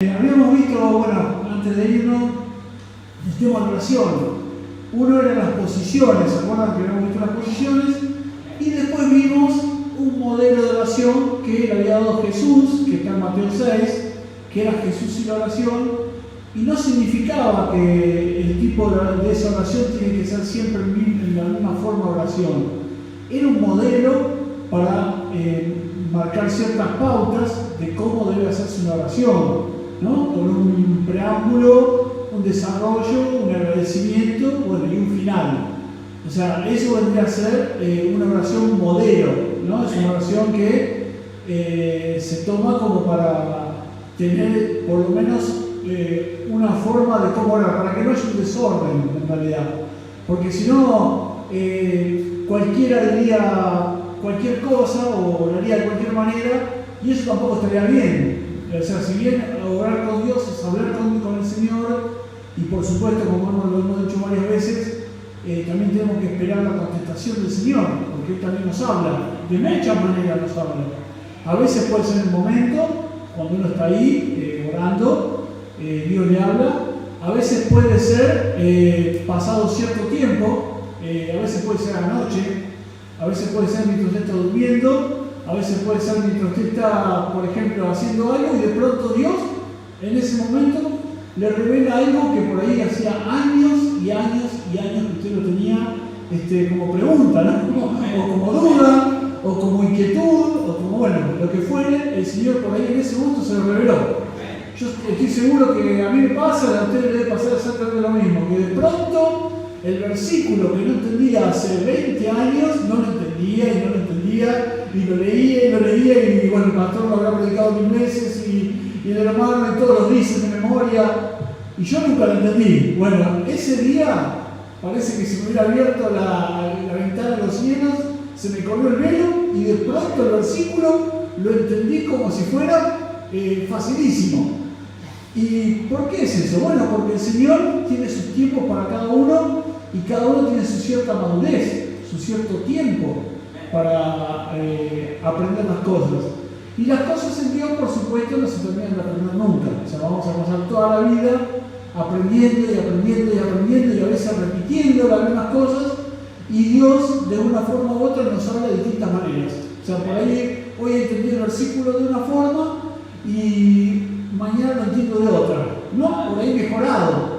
Habíamos visto, bueno, antes de irnos, el tema de oración. Uno era las posiciones, ¿se acuerdan que habíamos visto las posiciones? Y después vimos un modelo de oración que le había dado Jesús, que está en Mateo 6, que era Jesús y la oración, y no significaba que el tipo de esa oración tiene que ser siempre en la misma forma de oración. Era un modelo para marcar ciertas pautas de cómo debe hacerse una oración, ¿no? Con un preámbulo, un desarrollo, un agradecimiento, bueno, y un final. O sea, eso vendría a ser una oración modelo, ¿no? Es una oración que se toma como para tener por lo menos una forma de cómo orar, para que no haya un desorden en realidad. Porque si no, cualquiera diría cualquier cosa o oraría de cualquier manera, y eso tampoco estaría bien. O sea, si bien orar con Dios es hablar con el Señor, y por supuesto, como lo hemos dicho varias veces, también tenemos que esperar la contestación del Señor, porque Él también nos habla, de muchas maneras nos habla. A veces puede ser en el momento, cuando uno está ahí orando, Dios le habla. A veces puede ser pasado cierto tiempo, a veces puede ser a la noche, a veces puede ser mientras usted está durmiendo, a veces puede ser mientras usted está, por ejemplo, haciendo algo y de pronto Dios, en ese momento, le revela algo que por ahí hacía años y años y años que usted lo tenía como pregunta, ¿no? O como duda, o como inquietud, o como, bueno, lo que fuere, el Señor por ahí en ese momento se lo reveló. Yo estoy seguro que a mí me pasa, a ustedes le debe pasar exactamente lo mismo, que de pronto el versículo que no entendía hace 20 años, no lo entendía y no lo entendía, y lo leía, y bueno, el pastor lo habrá predicado 1000 veces, y el hermano y todos los dicen de memoria, y yo nunca lo entendí. Bueno, ese día parece que se me hubiera abierto la ventana de los cielos, se me corrió el velo, y de pronto el versículo lo entendí como si fuera facilísimo. ¿Y por qué es eso? Bueno, porque el Señor tiene sus tiempos para cada uno, y cada uno tiene su cierta madurez, su cierto tiempo para aprender las cosas. Y las cosas en Dios, por supuesto, no se terminan de aprender nunca. O sea, vamos a pasar toda la vida aprendiendo y aprendiendo y aprendiendo, y a veces repitiendo las mismas cosas, y Dios, de una forma u otra, nos habla de distintas maneras. O sea, por ahí hoy entendí el versículo de una forma y mañana lo entiendo de otra, ¿no? Por ahí mejorado,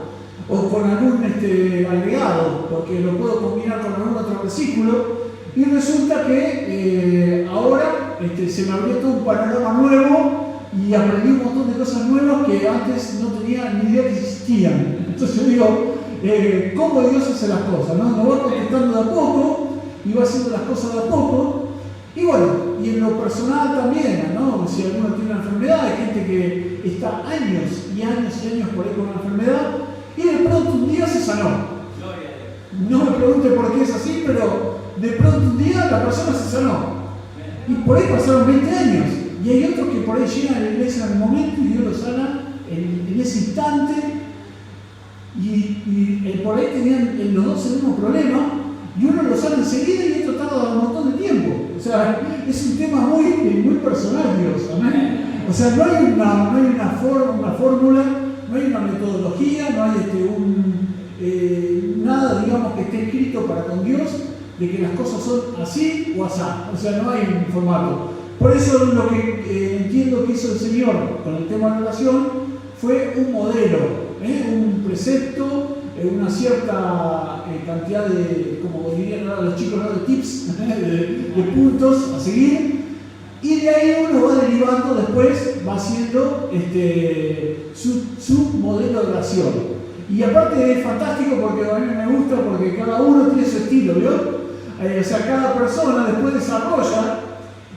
o con algún agregado, porque lo puedo combinar con algún otro versículo, y resulta que ahora se me abrió todo un panorama nuevo y aprendí un montón de cosas nuevas que antes no tenía ni idea que existían. Entonces yo digo, ¿cómo Dios hace las cosas? ¿No? Nos va contestando de a poco y va haciendo las cosas de a poco. Y bueno, y en lo personal también, ¿no? Si alguno tiene una enfermedad, hay gente que está años y años y años por ahí con una enfermedad, y de pronto un día se sanó. No me pregunte por qué es así, pero de pronto un día la persona se sanó. Y por ahí pasaron 20 años. Y hay otros que por ahí llegan a la iglesia en el momento y Dios los sana en ese instante. Y por ahí tenían los dos el mismo problema, y uno lo sana enseguida y otro tarda un montón de tiempo. O sea, es un tema muy, muy personal, Dios. ¿Amén? O sea, no hay una fórmula, no hay una metodología, no hay nada, digamos, que esté escrito para con Dios de que las cosas son así o asá. O sea, no hay un formato. Por eso lo que entiendo que hizo el Señor con el tema de la oración fue un modelo, un precepto, una cierta cantidad de, como dirían ahora los chicos, ¿no? De tips, de puntos a seguir, y de ahí uno va derivando después, va haciendo su modelo de oración. Y aparte es fantástico porque a mí me gusta, porque cada uno tiene su estilo, ¿vio? O sea, cada persona después desarrolla,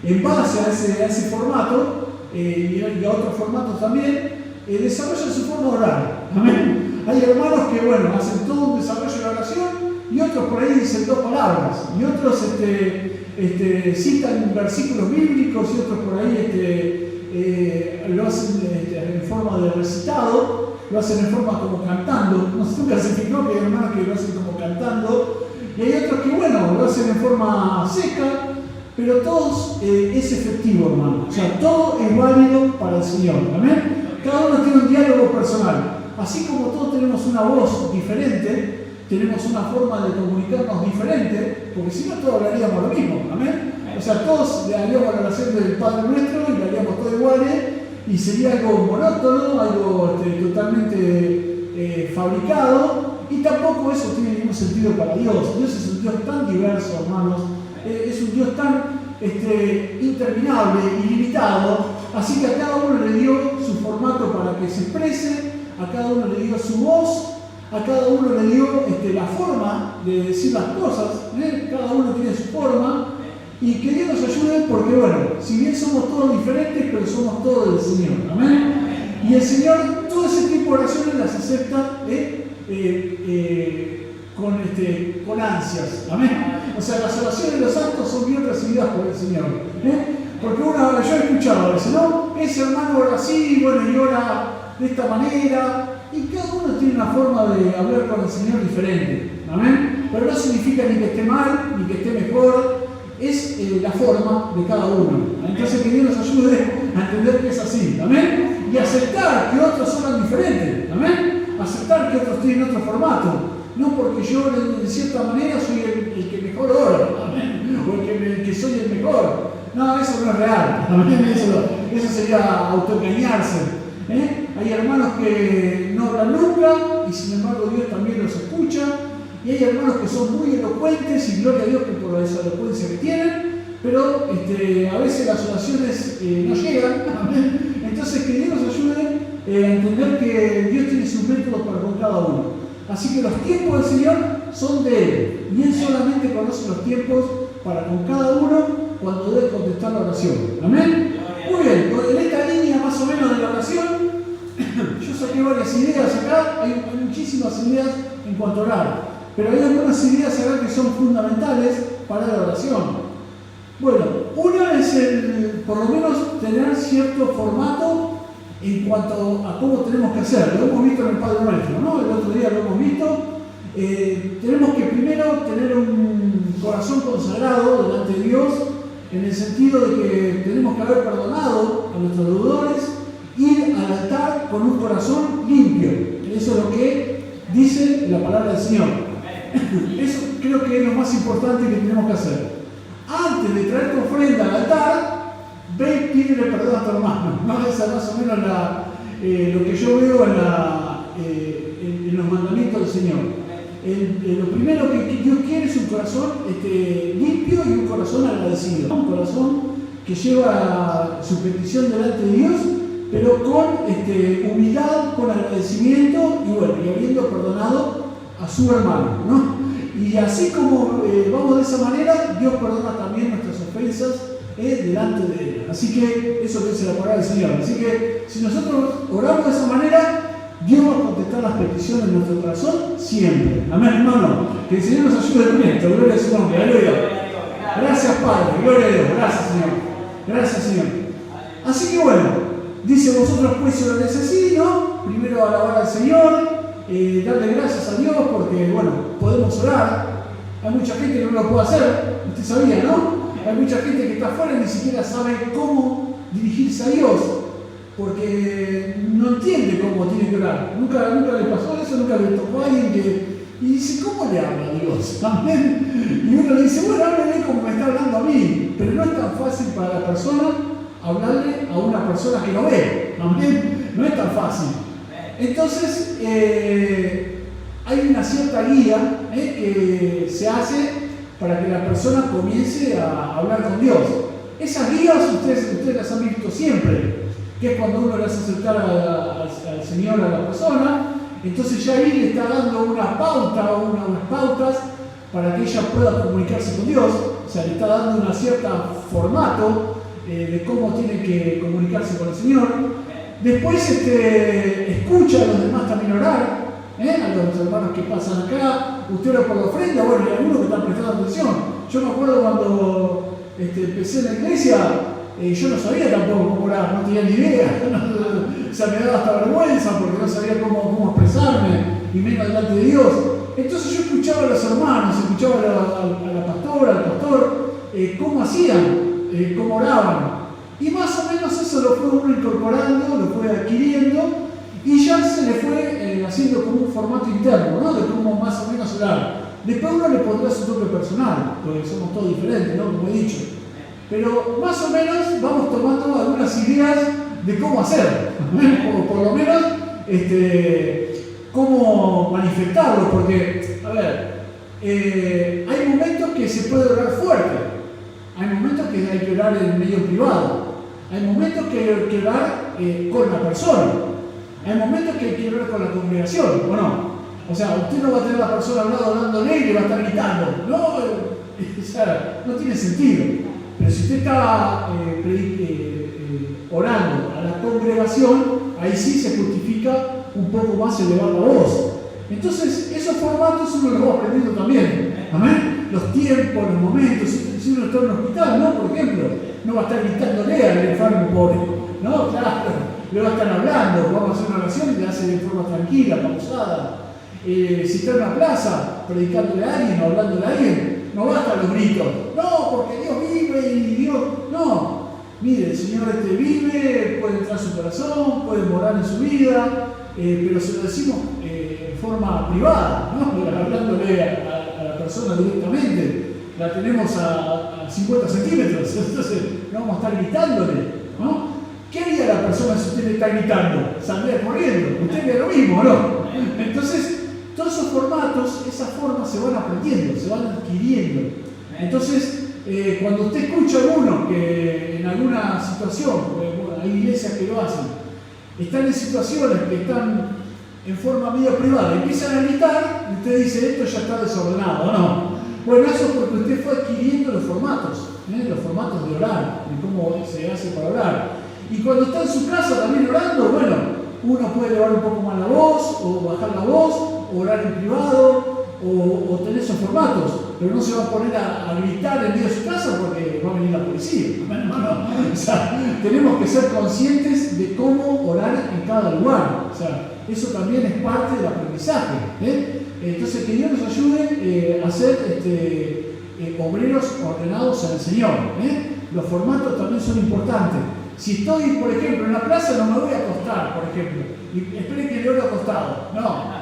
en base a ese formato, y a otros formatos también, desarrolla su forma de orar. Amén. Hay hermanos que, bueno, hacen todo un desarrollo de la oración, y otros por ahí dicen 2 palabras, y otros citan versículos bíblicos, y otros por ahí lo hacen en forma de recitado, lo hacen en forma como cantando. Nunca se fijó que hay hermanos que lo hacen como cantando, y hay otros que, bueno, lo hacen en forma seca, pero todos es efectivo, hermano. O sea, todo es válido para el Señor. Amén. Cada uno tiene un diálogo personal. Así como todos tenemos una voz diferente, tenemos una forma de comunicarnos diferente, porque si no todos hablaríamos lo mismo, ¿amén? O sea, todos le haríamos la oración del Padre Nuestro y le haríamos todo iguales y sería algo monótono, algo totalmente fabricado, y tampoco eso tiene ningún sentido para Dios. Dios es un Dios tan diverso, hermanos, es un Dios tan interminable, ilimitado, así que a cada uno le dio su formato para que se exprese, a cada uno le dio su voz, a cada uno le dio la forma de decir las cosas, cada uno tiene su forma, y que Dios nos ayude porque, bueno, si bien somos todos diferentes, pero somos todos del Señor, amén. Y el Señor, todo ese tipo de oraciones las acepta con ansias, amén. O sea, las oraciones de los santos son bien recibidas por el Señor, porque yo he escuchado a veces, ¿no? Ese hermano ora así, bueno, y ora de esta manera, y cada uno tiene una forma de hablar con el Señor diferente, amén. Pero no significa ni que esté mal, ni que esté mejor, es la forma de cada uno. Entonces que Dios nos ayude a entender que es así, amén. Y aceptar que otros son diferentes, amén. Aceptar que otros tienen otro formato, no porque yo de cierta manera soy el que mejor ora, amén, o el que soy el mejor. No, eso no es real, amén. Eso sería autoengañarse. Hay hermanos que no hablan nunca y sin embargo Dios también los escucha, y hay hermanos que son muy elocuentes y gloria a Dios por esa elocuencia que tienen, pero a veces las oraciones no llegan, amén. Entonces que Dios nos ayude a entender que Dios tiene sus métodos para con cada uno. Así que los tiempos del Señor son de Él, y Él solamente conoce los tiempos para con cada uno cuando debe contestar la oración, amén. Muy bien, en esta línea más o menos de la oración, yo saqué varias ideas acá, hay muchísimas ideas en cuanto a orar, pero hay algunas ideas acá que son fundamentales para la oración. Bueno, una es por lo menos tener cierto formato en cuanto a cómo tenemos que hacer. Lo hemos visto en el Padre Nuestro, ¿no? El otro día lo hemos visto. Tenemos que primero tener un corazón consagrado delante de Dios, en el sentido de que tenemos que haber perdonado a nuestros deudores, ir al altar con un corazón limpio. Eso es lo que dice la palabra del Señor. Eso creo que es lo más importante que tenemos que hacer. Antes de traer tu ofrenda al altar, ve y pídele perdón a tu hermano. ¿No? Esa es más o menos lo que yo veo en los mandamientos del Señor. Lo primero que Dios quiere es un corazón limpio y un corazón agradecido. Un corazón que lleva su petición delante de Dios, pero con humildad, con agradecimiento y bueno, y habiendo perdonado a su hermano, ¿no? Y así como vamos de esa manera, Dios perdona también nuestras ofensas delante de Él. Así que eso que dice la palabra del Señor. Así que si nosotros oramos de esa manera, Dios va a contestar las peticiones de nuestro corazón siempre. Amén, hermano. Que el Señor nos ayude con esto. Gloria a su nombre. Aleluya. Gracias, Padre. Gloria a Dios. Gracias, Señor. Gracias, Señor. Así que bueno, dice vosotros pues si lo necesito, ¿no? Primero alabar al Señor, darle gracias a Dios porque, bueno, podemos orar. Hay mucha gente que no lo puede hacer. Usted sabía, ¿no? Hay mucha gente que está afuera y ni siquiera sabe cómo dirigirse a Dios, porque no entiende cómo tiene que orar. Nunca le pasó eso, nunca le tocó a alguien y dice, ¿cómo le habla a Dios? ¿Amén? Y uno le dice, bueno, háblele como me está hablando a mí, pero no es tan fácil para la persona hablarle a una persona que lo ve. ¿Amén? No es tan fácil. Entonces, hay una cierta guía que se hace para que la persona comience a hablar con Dios. Esas guías ustedes las han visto siempre, que es cuando uno le hace acercar al Señor a la persona, entonces ya ahí le está dando una pauta o unas pautas para que ella pueda comunicarse con Dios, o sea, le está dando un cierto formato de cómo tiene que comunicarse con el Señor. Después escucha a los demás también orar, a los hermanos que pasan acá, usted ora por la ofrenda, bueno, y algunos que están prestando atención. Yo me acuerdo cuando empecé en la iglesia, yo no sabía tampoco cómo orar, no tenía ni idea, o sea, me daba hasta vergüenza porque no sabía cómo expresarme, y menos delante de Dios. Entonces yo escuchaba a los hermanos, escuchaba a la pastora, al pastor, cómo hacían, cómo oraban. Y más o menos eso lo fue uno incorporando, lo fue adquiriendo, y ya se le fue haciendo como un formato interno, ¿no? De cómo más o menos hablar. Después uno le pondrá su toque personal, porque somos todos diferentes, ¿no? Como he dicho. Pero más o menos vamos tomando algunas ideas de cómo hacer, o por lo menos cómo manifestarlo, porque, a ver, hay momentos que se puede orar fuerte, hay momentos que hay que orar en medio privado, hay momentos que hay que orar con la persona, hay momentos que hay que orar con la congregación, ¿o no? O sea, usted no va a tener a la persona al lado hablándole y le va a estar gritando, no, o sea, no tiene sentido. Pero si usted está orando a la congregación, ahí sí se justifica un poco más elevar la voz. Entonces, esos formatos uno los va aprendiendo también. ¿Amén? Los tiempos, los momentos. Si uno está en un hospital, ¿no? Por ejemplo, no va a estar gritándole al enfermo pobre. No, claro, le va a estar hablando. Vamos a hacer una oración y le hace de forma tranquila, pausada. Si está en una plaza, predicándole a alguien o hablándole a alguien, no basta los gritos. No, porque Dios vive y Dios... No. Mire, el Señor vive, puede entrar en su corazón, puede morar en su vida, pero se lo decimos en forma privada, ¿no? Hablándole a la persona directamente. La tenemos a 50 centímetros, entonces no vamos a estar gritándole, ¿no? ¿Qué haría la persona si usted le está gritando? Saldría corriendo. Usted haría lo mismo, ¿no? Entonces, todos esos formatos, esas formas se van aprendiendo, se van adquiriendo. Entonces, cuando usted escucha a alguno que en alguna situación, hay iglesias que lo hacen, están en situaciones que están en forma medio privada, empiezan a gritar, y usted dice, esto ya está desordenado, ¿no? Bueno, eso es porque usted fue adquiriendo los formatos de orar, de cómo se hace para orar. Y cuando está en su casa también orando, bueno, uno puede elevar un poco más la voz, o bajar la voz, o orar en privado, o tener esos formatos, pero no se va a poner a gritar en medio de su casa porque va a venir la policía. No. O sea, tenemos que ser conscientes de cómo orar en cada lugar. O sea, eso también es parte del aprendizaje. Entonces, que Dios nos ayude a ser obreros ordenados al Señor. Los formatos también son importantes. Si estoy, por ejemplo, en la plaza, no me voy a acostar, por ejemplo, y espere que le ore acostado. No,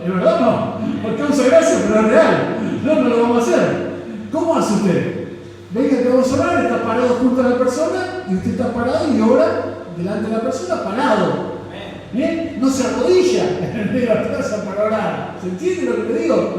de verdad no. Por causa de gracia, pero es real. No lo vamos a hacer. ¿Cómo hace usted? Venga que vamos a orar, está parado junto a la persona, y usted está parado y ora delante de la persona parado. No se arrodilla en el medio de la plaza para orar. ¿Se entiende lo que le digo?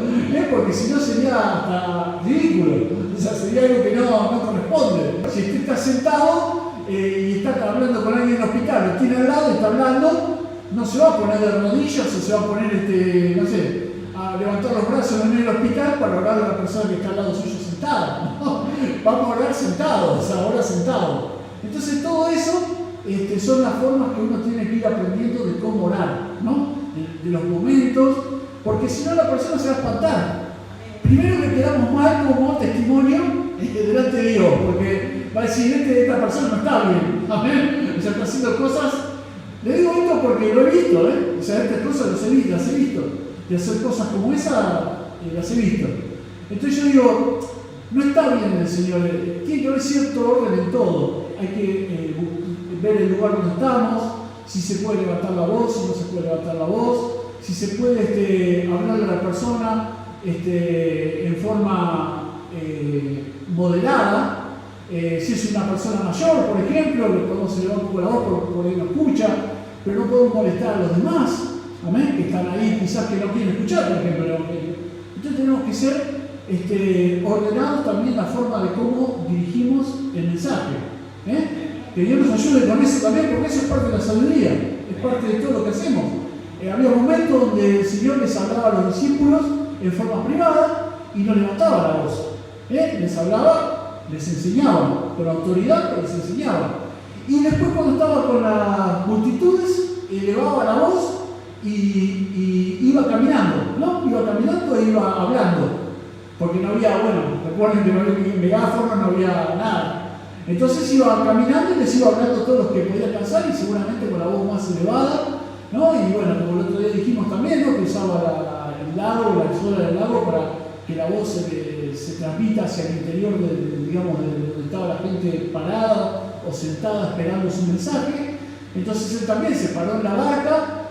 Porque si no sería hasta ridículo. O sea, sería algo que no corresponde. Si usted está sentado y está hablando con alguien en el hospital, lo tiene al lado y está hablando, no se va a poner de rodillas o se va a poner, no sé, a levantar los brazos en el medio del hospital para orar a la persona que está al lado suyo sentada. ¿No? Vamos a orar sentados, o sea, orar sentado. Entonces todo eso son las formas que uno tiene que ir aprendiendo de cómo orar, ¿no? De los momentos, porque si no la persona se va a espantar. Primero que quedamos mal como testimonio delante de Dios, porque va a decir, esta persona no está bien, amén, o sea, está haciendo cosas. Le digo esto porque lo he visto, o sea, estas cosas las he visto, de hacer cosas como esa, las he visto. Entonces yo digo, no está bien el Señor, tiene que haber cierto orden en todo, hay que ver el lugar donde estamos, si se puede levantar la voz, si no se puede levantar la voz, si se puede hablarle a la persona en forma moderada. Si es una persona mayor, por ejemplo, le podemos elevar un poco la voz por ahí no escucha, pero no podemos molestar a los demás, amén, que están ahí quizás que no quieren escuchar, por ejemplo. Entonces tenemos que ser ordenados también en la forma de cómo dirigimos el mensaje. Que Dios nos ayude con eso también, porque eso es parte de la sabiduría, es parte de todo lo que hacemos. Había momentos donde el Señor les hablaba a los discípulos en forma privada y no levantaba la voz. Les hablaba, les enseñaba, con autoridad, pero les enseñaba. Y después cuando estaba con las multitudes, elevaba la voz y iba caminando, ¿no? Iba caminando e iba hablando. Porque no había, recuerden que no había megáfono, no había nada. Entonces iba caminando y les iba hablando a todos los que podía alcanzar y seguramente con la voz más elevada, ¿no? Y bueno, como el otro día dijimos también, ¿no? Que usaba el lago, la suela del lago para que la voz se transmita hacia el interior de donde estaba la gente parada o sentada esperando su mensaje. Entonces él también se paró en la barca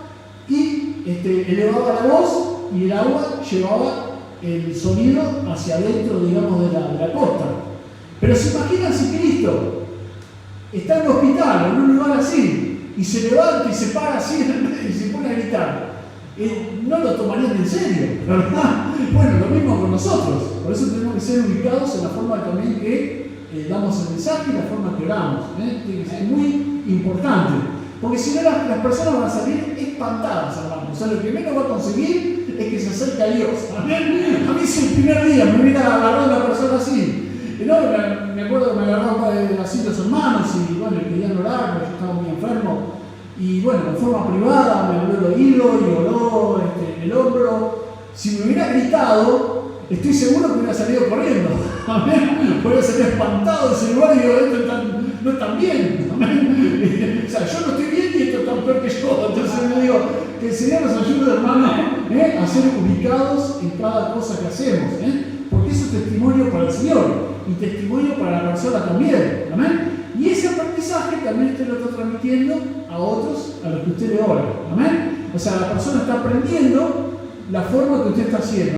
y elevaba la voz y el agua llevaba el sonido hacia adentro, digamos, de la costa. Pero se imaginan si Cristo está en un hospital, en un lugar así, y se levanta y se para así y se pone a gritar. No lo tomarían en serio, ¿verdad? Bueno, lo mismo con nosotros. Por eso tenemos que ser ubicados en la forma también que damos el mensaje y la forma que oramos. Tiene que ser muy importante. Porque si no, las personas van a salir espantadas, hermano. O sea, lo que menos va a conseguir es que se acerque a Dios. A mí si el primer día me hubiera agarrado una persona así. No, me acuerdo que me agarró así los hermanos y bueno, querían orar porque yo estaba muy enfermo. Y bueno, en forma privada me habló el oído y oró el hombro. Si me hubiera gritado, estoy seguro que hubiera salido corriendo. Hubiera salido espantado de ese lugar y digo, esto no están bien. O sea, yo no estoy bien y esto es tan peor que yo. Entonces le digo, que el Señor nos ayude, hermano, a ser ubicados en cada cosa que hacemos. Porque eso es testimonio para el Señor y testimonio para la persona también. ¿Amén? Y ese aprendizaje también usted lo está transmitiendo a otros a los que usted le ora. ¿Amén? O sea, la persona está aprendiendo la forma que usted está haciendo.